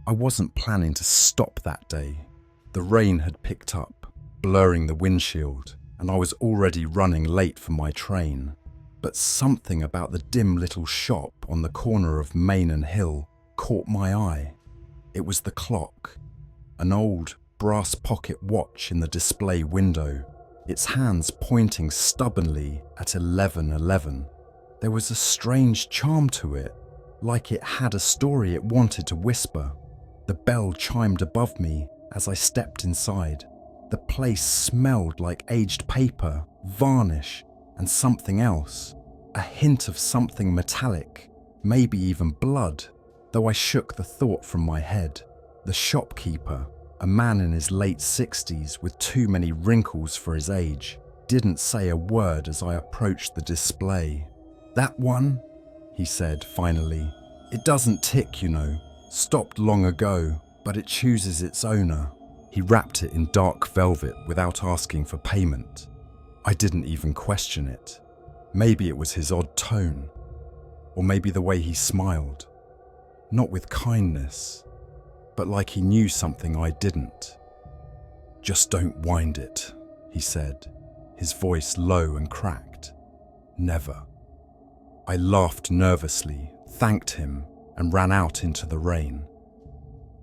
I wasn't planning to stop that day. The rain had picked up, blurring the windshield, and I was already running late for my train. But something about the dim little shop on the corner of Main and Hill caught my eye. It was the clock, an old brass pocket watch in the display window, its hands pointing stubbornly at 11:11. There was a strange charm to it, like it had a story it wanted to whisper. The bell chimed above me as I stepped inside. The place smelled like aged paper, varnish, and something else. A hint of something metallic, maybe even blood, though I shook the thought from my head. The shopkeeper, a man in his late 60s with too many wrinkles for his age, didn't say a word as I approached the display. "That one?" he said finally. "It doesn't tick, you know. Stopped long ago, but it chooses its owner." He wrapped it in dark velvet without asking for payment. I didn't even question it. Maybe it was his odd tone, or maybe the way he smiled. Not with kindness, but like he knew something I didn't. "Just don't wind it," he said, his voice low and cracked. "Never." I laughed nervously, thanked him, and ran out into the rain.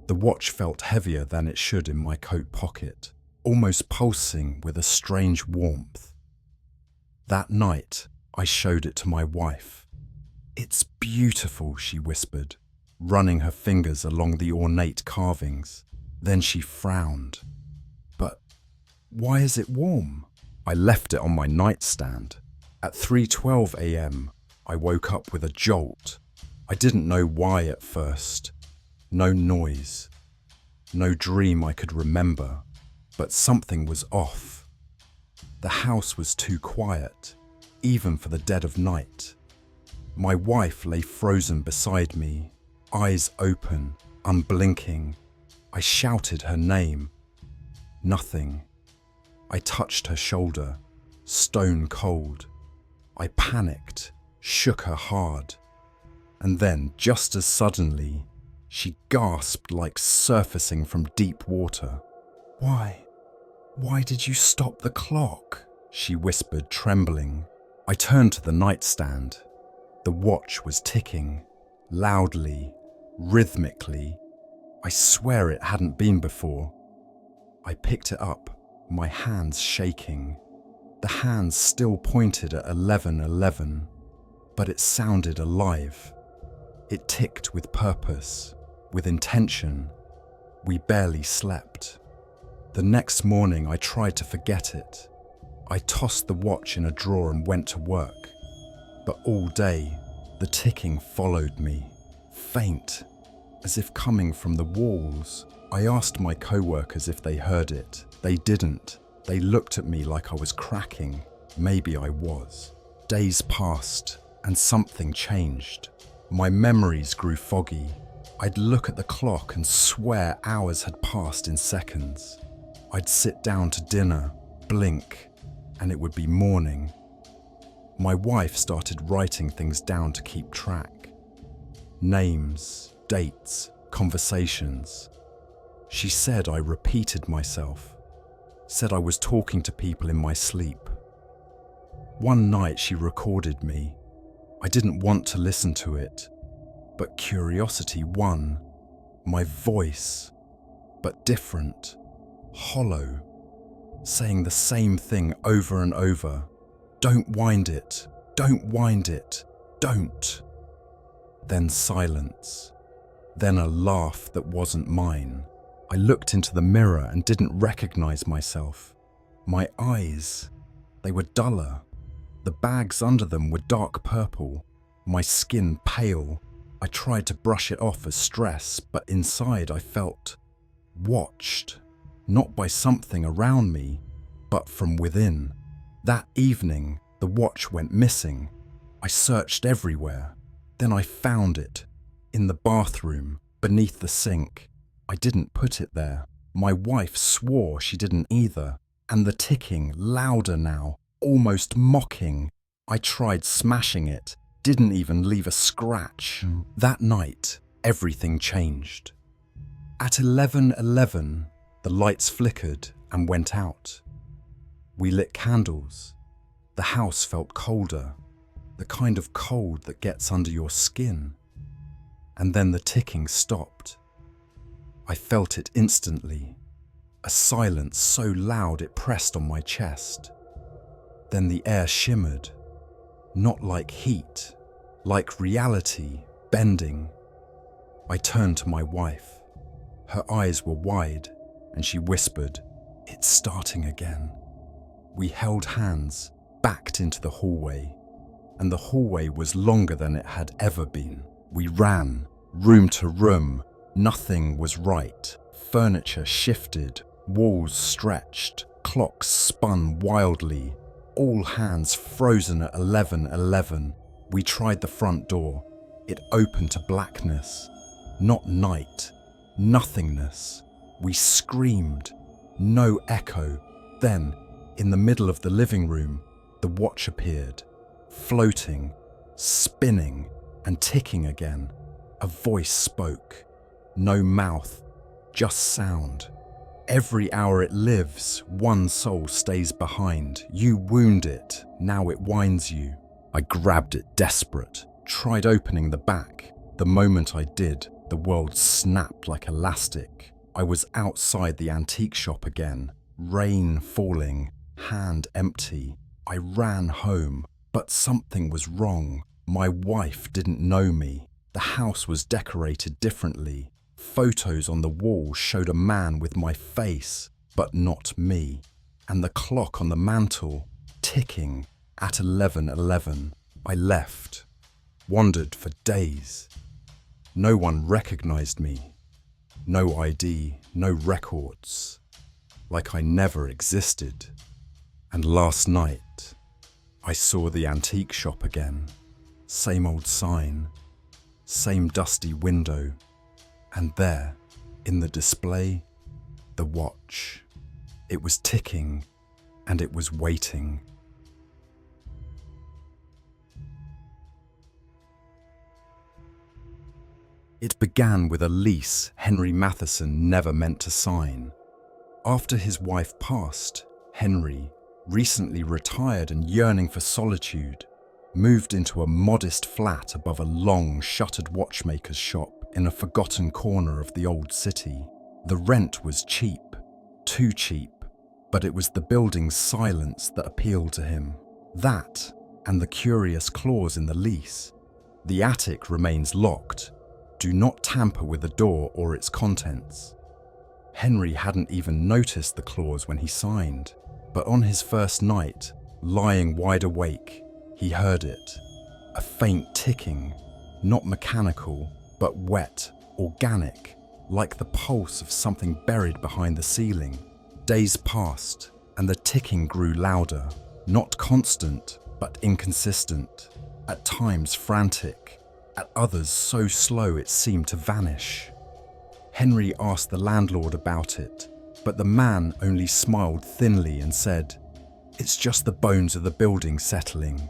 The watch felt heavier than it should in my coat pocket, almost pulsing with a strange warmth. That night, I showed it to my wife. "It's beautiful," she whispered, running her fingers along the ornate carvings. Then she frowned. "But why is it warm?" I left it on my nightstand. At 3:12 a.m., I woke up with a jolt. I didn't know why at first. No noise. No dream I could remember. But something was off. The house was too quiet, even for the dead of night. My wife lay frozen beside me, eyes open, unblinking. I shouted her name. Nothing. I touched her shoulder, stone cold. I panicked, shook her hard. And then, just as suddenly, she gasped like surfacing from deep water. Why did you stop the clock?" she whispered, trembling. I turned to the nightstand. The watch was ticking, loudly, rhythmically. I swear it hadn't been before. I picked it up, my hands shaking. The hands still pointed at 11:11, but it sounded alive. It ticked with purpose, with intention. We barely slept. The next morning I tried to forget it. I tossed the watch in a drawer and went to work. But all day, the ticking followed me, faint, as if coming from the walls. I asked my co-workers if they heard it. They didn't. They looked at me like I was cracking. Maybe I was. Days passed, and something changed. My memories grew foggy. I'd look at the clock and swear hours had passed in seconds. I'd sit down to dinner, blink, and it would be morning. My wife started writing things down to keep track. Names, dates, conversations. She said I repeated myself, said I was talking to people in my sleep. One night she recorded me. I didn't want to listen to it, but curiosity won. My voice, but different, hollow, saying the same thing over and over. "Don't wind it, don't wind it, don't." Then silence. Then a laugh that wasn't mine. I looked into the mirror and didn't recognize myself. My eyes, they were duller. The bags under them were dark purple. My skin pale. I tried to brush it off as stress, but inside I felt watched. Not by something around me, but from within. That evening, the watch went missing. I searched everywhere. Then I found it. In the bathroom, beneath the sink. I didn't put it there. My wife swore she didn't either. And the ticking, louder now, almost mocking. I tried smashing it, didn't even leave a scratch. That night, everything changed. At 11:11, the lights flickered and went out. We lit candles. The house felt colder, the kind of cold that gets under your skin. And then the ticking stopped. I felt it instantly, a silence so loud it pressed on my chest. Then the air shimmered, not like heat, like reality bending. I turned to my wife. Her eyes were wide, and she whispered, "It's starting again." We held hands, backed into the hallway, and the hallway was longer than it had ever been. We ran, room to room. Nothing was right. Furniture shifted, walls stretched, clocks spun wildly. All hands frozen at 11:11. We tried the front door. It opened to blackness. Not night, nothingness. We screamed. No echo. Then, in the middle of the living room, the watch appeared, floating, spinning, and ticking again. A voice spoke. No mouth, just sound. Every hour it lives, one soul stays behind. You wound it, now it winds you. I grabbed it desperate, tried opening the back. The moment I did, the world snapped like elastic. I was outside the antique shop again, rain falling, hand empty. I ran home, but something was wrong. My wife didn't know me. The house was decorated differently. Photos on the wall showed a man with my face, but not me. And the clock on the mantle, ticking at 11:11. I left, wandered for days. No one recognized me. No ID, no records. Like I never existed. And last night, I saw the antique shop again. Same old sign, same dusty window. And there, in the display, the watch. It was ticking, and it was waiting. It began with a lease Henry Matheson never meant to sign. After his wife passed, Henry, recently retired and yearning for solitude, moved into a modest flat above a long, shuttered watchmaker's shop in a forgotten corner of the old city. The rent was cheap, too cheap, but it was the building's silence that appealed to him. That, and the curious clause in the lease. The attic remains locked. Do not tamper with the door or its contents. Henry hadn't even noticed the clause when he signed, but on his first night, lying wide awake, he heard it. A faint ticking, not mechanical, but wet, organic, like the pulse of something buried behind the ceiling. Days passed, and the ticking grew louder, not constant, but inconsistent, at times frantic, at others so slow it seemed to vanish. Henry asked the landlord about it, but the man only smiled thinly and said, "It's just the bones of the building settling."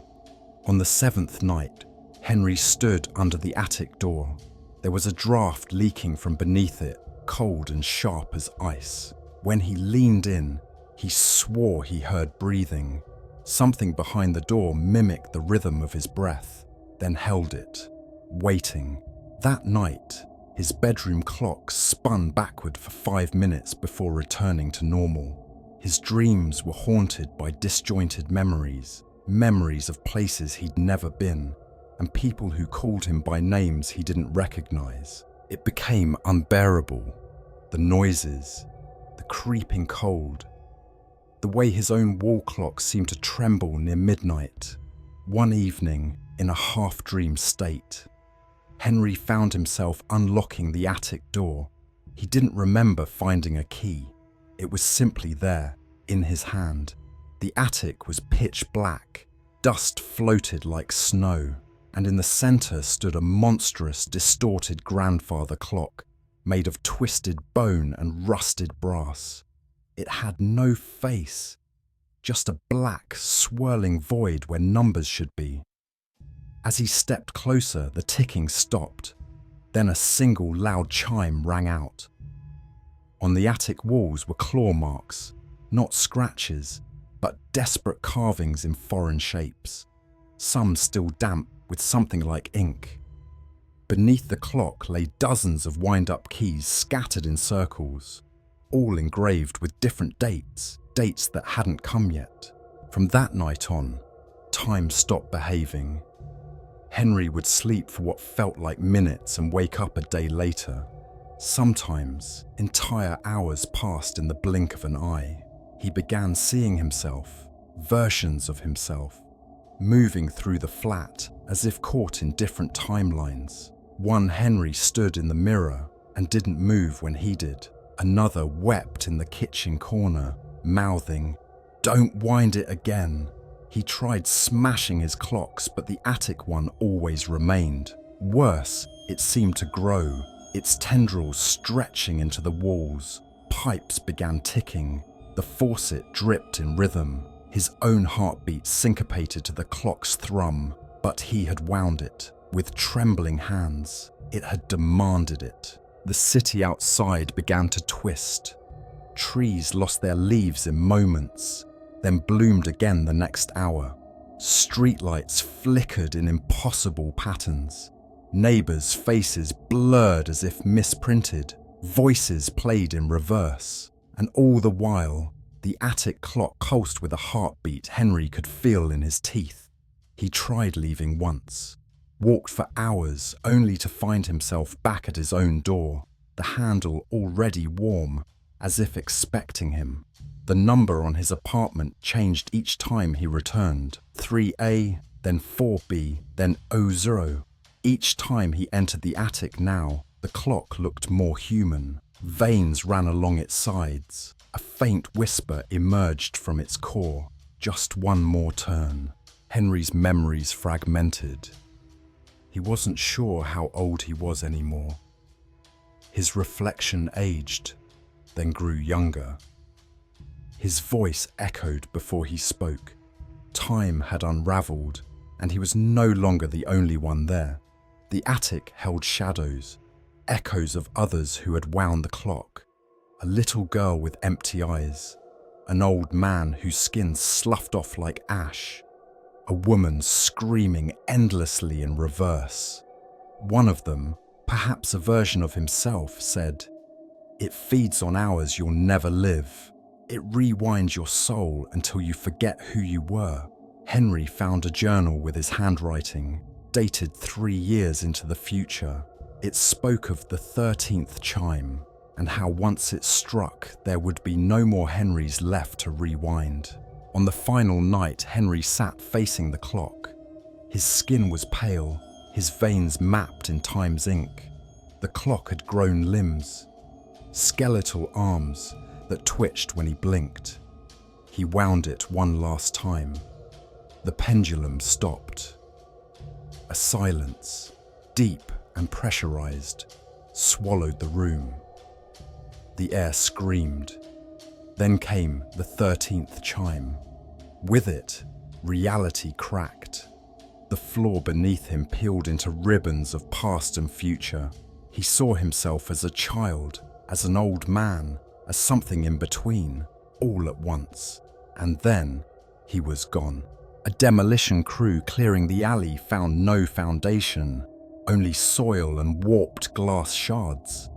On the 7th night, Henry stood under the attic door. There was a draft leaking from beneath it, cold and sharp as ice. When he leaned in, he swore he heard breathing. Something behind the door mimicked the rhythm of his breath, then held it, waiting. That night, his bedroom clock spun backward for 5 minutes before returning to normal. His dreams were haunted by disjointed memories of places he'd never been, and people who called him by names he didn't recognize. It became unbearable. The noises, the creeping cold, the way his own wall clock seemed to tremble near midnight. One evening, in a half-dream state, Henry found himself unlocking the attic door. He didn't remember finding a key. It was simply there, in his hand. The attic was pitch black. Dust floated like snow, and in the center stood a monstrous, distorted grandfather clock made of twisted bone and rusted brass. It had no face, just a black, swirling void where numbers should be. As he stepped closer, the ticking stopped. Then a single loud chime rang out. On the attic walls were claw marks, not scratches, but desperate carvings in foreign shapes, some still damp with something like ink. Beneath the clock lay dozens of wind-up keys scattered in circles, all engraved with different dates that hadn't come yet. From that night on, time stopped behaving. Henry would sleep for what felt like minutes and wake up a day later. Sometimes, entire hours passed in the blink of an eye. He began seeing himself, versions of himself, moving through the flat as if caught in different timelines. One Henry stood in the mirror and didn't move when he did. Another wept in the kitchen corner, mouthing, "Don't wind it again." He tried smashing his clocks, but the attic one always remained. Worse, it seemed to grow, its tendrils stretching into the walls. Pipes began ticking. The faucet dripped in rhythm. His own heartbeat syncopated to the clock's thrum, but he had wound it. With trembling hands, it had demanded it. The city outside began to twist. Trees lost their leaves in moments, then bloomed again the next hour. Streetlights flickered in impossible patterns. Neighbors' faces blurred as if misprinted. Voices played in reverse. And all the while, the attic clock pulsed with a heartbeat Henry could feel in his teeth. He tried leaving once. Walked for hours only to find himself back at his own door, the handle already warm, as if expecting him. The number on his apartment changed each time he returned. 3A, then 4B, then 00. Each time he entered the attic now, the clock looked more human. Veins ran along its sides. A faint whisper emerged from its core. Just one more turn. Henry's memories fragmented. He wasn't sure how old he was anymore. His reflection aged, then grew younger. His voice echoed before he spoke. Time had unraveled, and he was no longer the only one there. The attic held shadows, echoes of others who had wound the clock. A little girl with empty eyes, an old man whose skin sloughed off like ash, a woman screaming endlessly in reverse. One of them, perhaps a version of himself, said, "It feeds on hours you'll never live. It rewinds your soul until you forget who you were." Henry found a journal with his handwriting, dated 3 years into the future. It spoke of the 13th chime, and how once it struck, there would be no more Henrys left to rewind. On the final night, Henry sat facing the clock. His skin was pale, his veins mapped in time's ink. The clock had grown limbs, skeletal arms that twitched when he blinked. He wound it one last time. The pendulum stopped. A silence, deep and pressurized, swallowed the room. The air screamed. Then came the 13th chime. With it, reality cracked. The floor beneath him peeled into ribbons of past and future. He saw himself as a child, as an old man, as something in between, all at once. And then he was gone. A demolition crew clearing the alley found no foundation, only soil and warped glass shards.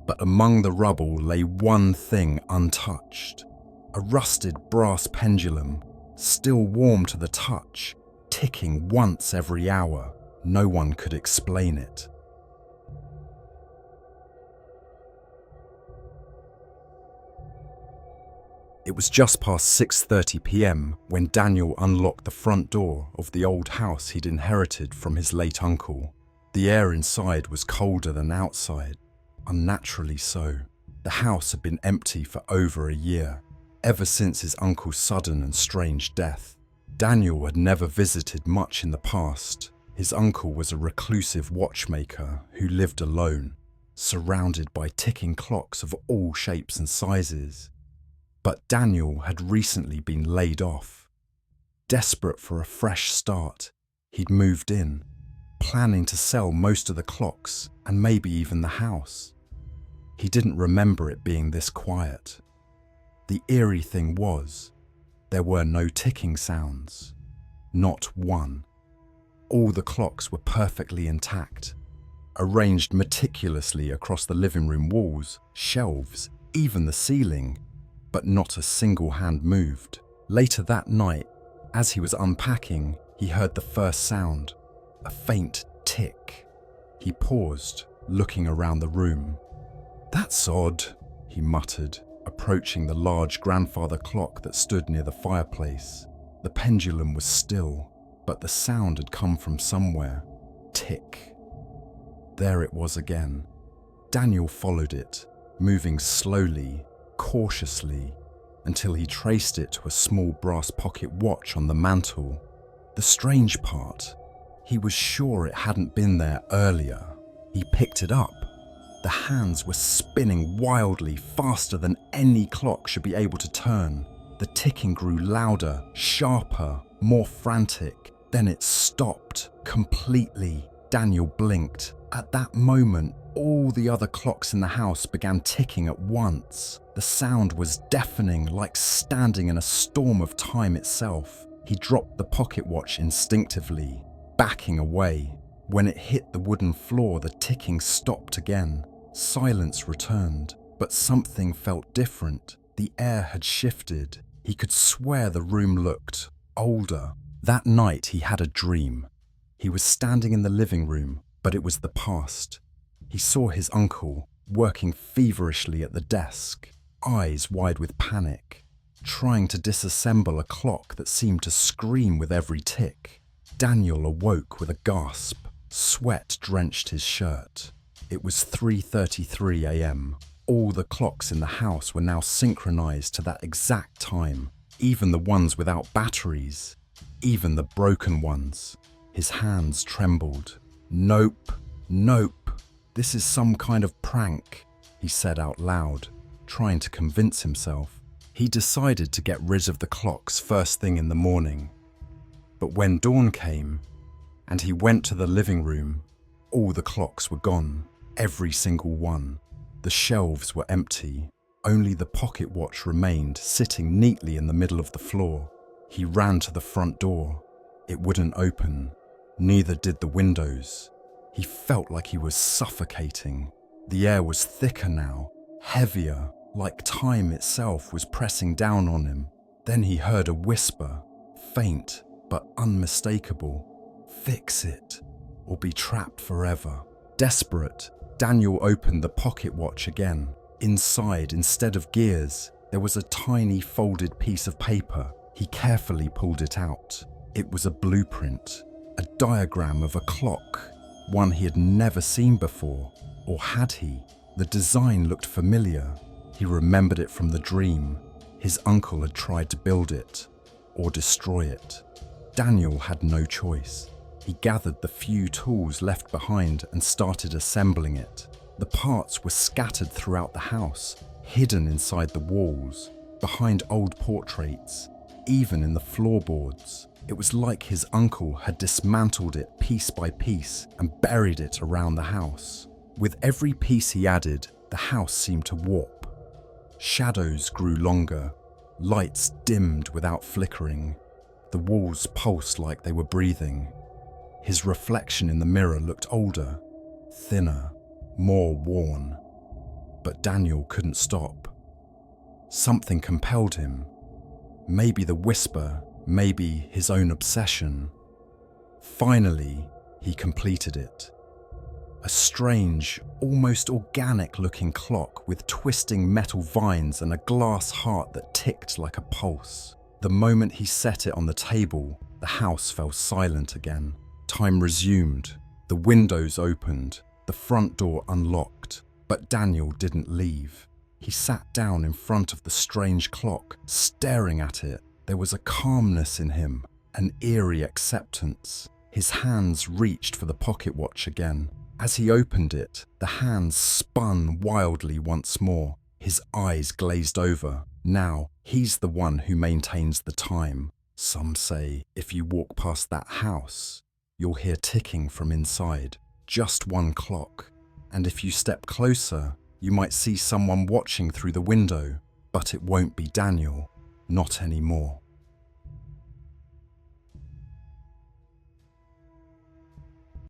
But among the rubble lay one thing untouched. A rusted brass pendulum, still warm to the touch, ticking once every hour. No one could explain it. It was just past 6:30 p.m. when Daniel unlocked the front door of the old house he'd inherited from his late uncle. The air inside was colder than outside, unnaturally so. The house had been empty for over a year, ever since his uncle's sudden and strange death. Daniel had never visited much in the past. His uncle was a reclusive watchmaker who lived alone, surrounded by ticking clocks of all shapes and sizes. But Daniel had recently been laid off. Desperate for a fresh start, he'd moved in, planning to sell most of the clocks and maybe even the house. He didn't remember it being this quiet. The eerie thing was, there were no ticking sounds. Not one. All the clocks were perfectly intact, arranged meticulously across the living room walls, shelves, even the ceiling, but not a single hand moved. Later that night, as he was unpacking, he heard the first sound, a faint tick. He paused, looking around the room. "That's odd," he muttered, approaching the large grandfather clock that stood near the fireplace. The pendulum was still, but the sound had come from somewhere. Tick. There it was again. Daniel followed it, moving slowly, cautiously, until he traced it to a small brass pocket watch on the mantel. The strange part, he was sure it hadn't been there earlier. He picked it up. The hands were spinning wildly, faster than any clock should be able to turn. The ticking grew louder, sharper, more frantic. Then it stopped completely. Daniel blinked. At that moment, all the other clocks in the house began ticking at once. The sound was deafening, like standing in a storm of time itself. He dropped the pocket watch instinctively, backing away. When it hit the wooden floor, the ticking stopped again. Silence returned, but something felt different. The air had shifted. He could swear the room looked older. That night he had a dream. He was standing in the living room, but it was the past. He saw his uncle working feverishly at the desk, eyes wide with panic, trying to disassemble a clock that seemed to scream with every tick. Daniel awoke with a gasp. Sweat drenched his shirt. It was 3:33 a.m. All the clocks in the house were now synchronized to that exact time, even the ones without batteries, even the broken ones. His hands trembled. "Nope, nope, this is some kind of prank," he said out loud, trying to convince himself. He decided to get rid of the clocks first thing in the morning. But when dawn came, and he went to the living room, all the clocks were gone, every single one. The shelves were empty. Only the pocket watch remained, sitting neatly in the middle of the floor. He ran to the front door. It wouldn't open. Neither did the windows. He felt like he was suffocating. The air was thicker now, heavier, like time itself was pressing down on him. Then he heard a whisper, faint but unmistakable. "Fix it, or be trapped forever." Desperate, Daniel opened the pocket watch again. Inside, instead of gears, there was a tiny folded piece of paper. He carefully pulled it out. It was a blueprint, a diagram of a clock, one he had never seen before. Or had he? The design looked familiar. He remembered it from the dream. His uncle had tried to build it, or destroy it. Daniel had no choice. He gathered the few tools left behind and started assembling it. The parts were scattered throughout the house, hidden inside the walls, behind old portraits, even in the floorboards. It was like his uncle had dismantled it piece by piece and buried it around the house. With every piece he added, the house seemed to warp. Shadows grew longer, lights dimmed without flickering. The walls pulsed like they were breathing. His reflection in the mirror looked older, thinner, more worn. But Daniel couldn't stop. Something compelled him. Maybe the whisper, maybe his own obsession. Finally, he completed it. A strange, almost organic-looking clock with twisting metal vines and a glass heart that ticked like a pulse. The moment he set it on the table, the house fell silent again. Time resumed. The windows opened. The front door unlocked. But Daniel didn't leave. He sat down in front of the strange clock, staring at it. There was a calmness in him, an eerie acceptance. His hands reached for the pocket watch again. As he opened it, the hands spun wildly once more. His eyes glazed over. Now, he's the one who maintains the time. Some say if you walk past that house, you'll hear ticking from inside. Just one clock. And if you step closer, You might see someone watching through the window, but it won't be Daniel. Not anymore.